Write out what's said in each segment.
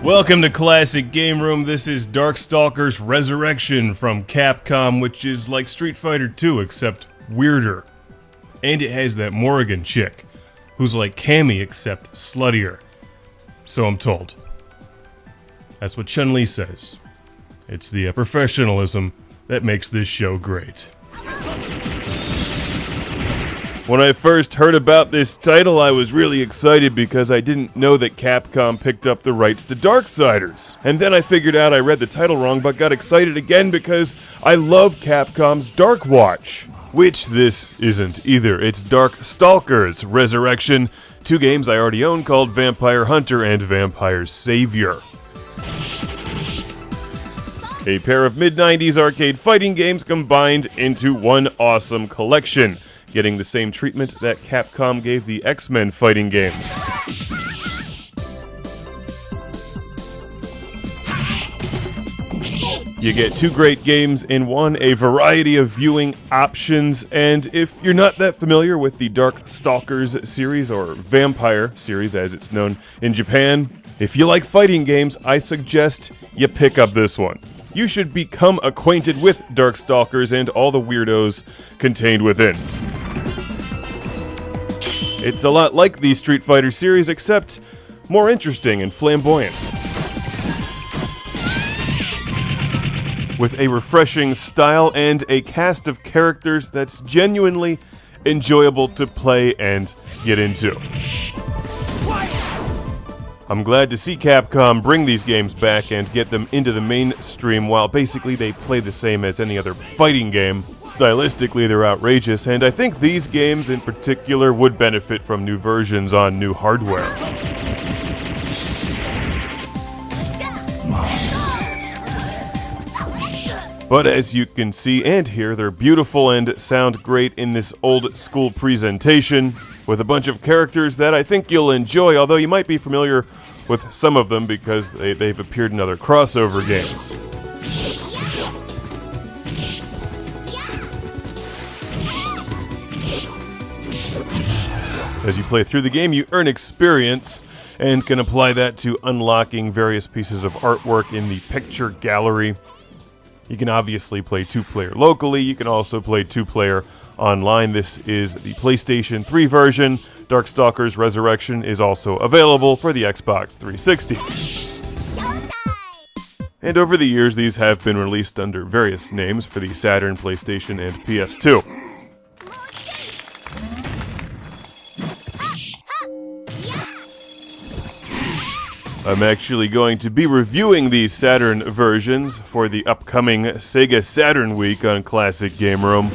Welcome to Classic Game Room. This is Darkstalkers Resurrection from Capcom, which is like Street Fighter 2 except weirder. And it has that Morrigan chick, who's like Cammy except sluttier. So I'm told. That's what Chun-Li says. It's the professionalism that makes this show great. When I first heard about this title, I was really excited because I didn't know that Capcom picked up the rights to Darksiders. And then I figured out I read the title wrong, but got excited again because I love Capcom's Dark Watch. Which this isn't either. It's Darkstalkers Resurrection, two games I already own called Vampire Hunter and Vampire Savior. A pair of mid-90s arcade fighting games combined into one awesome collection, getting the same treatment that Capcom gave the X-Men fighting games. You get two great games in one, a variety of viewing options, and if you're not that familiar with the Darkstalkers series, or Vampire series as it's known in Japan, if you like fighting games, I suggest you pick up this one. You should become acquainted with Darkstalkers and all the weirdos contained within. It's a lot like the Street Fighter series, except more interesting and flamboyant. With a refreshing style and a cast of characters that's genuinely enjoyable to play and get into. I'm glad to see Capcom bring these games back and get them into the mainstream while basically they play the same as any other fighting game. Stylistically, they're outrageous, and I think these games in particular would benefit from new versions on new hardware. But as you can see and hear, they're beautiful and sound great in this old school presentation, with a bunch of characters that I think you'll enjoy, although you might be familiar with some of them because they've appeared in other crossover games. As you play through the game, you earn experience and can apply that to unlocking various pieces of artwork in the picture gallery. You can obviously play two-player locally. You can also play two-player online. This is the PlayStation 3 version. Darkstalkers Resurrection is also available for the Xbox 360. And over the years, these have been released under various names for the Saturn, PlayStation, and PS2. I'm actually going to be reviewing the Saturn versions for the upcoming Sega Saturn Week on Classic Game Room.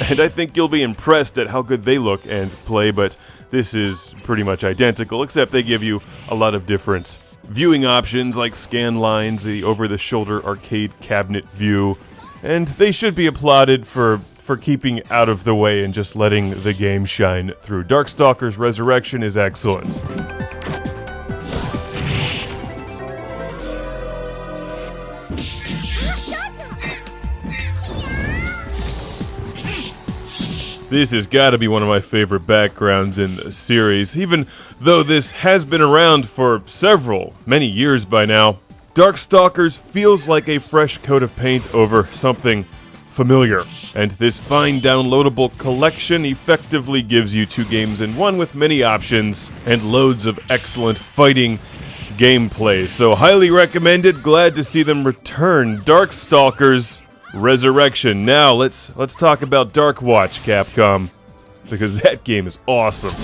And I think you'll be impressed at how good they look and play, but this is pretty much identical, except they give you a lot of different viewing options like scan lines, the over-the-shoulder arcade cabinet view, and they should be applauded for keeping out of the way and just letting the game shine through. Darkstalkers Resurrection is excellent. This has got to be one of my favorite backgrounds in the series. Even though this has been around for many years by now, Darkstalkers feels like a fresh coat of paint over something familiar. And this fine downloadable collection effectively gives you two games in one with many options and loads of excellent fighting gameplay. So highly recommended, glad to see them return. Darkstalkers Resurrection. Now let's talk about Dark Watch, Capcom, because that game is awesome.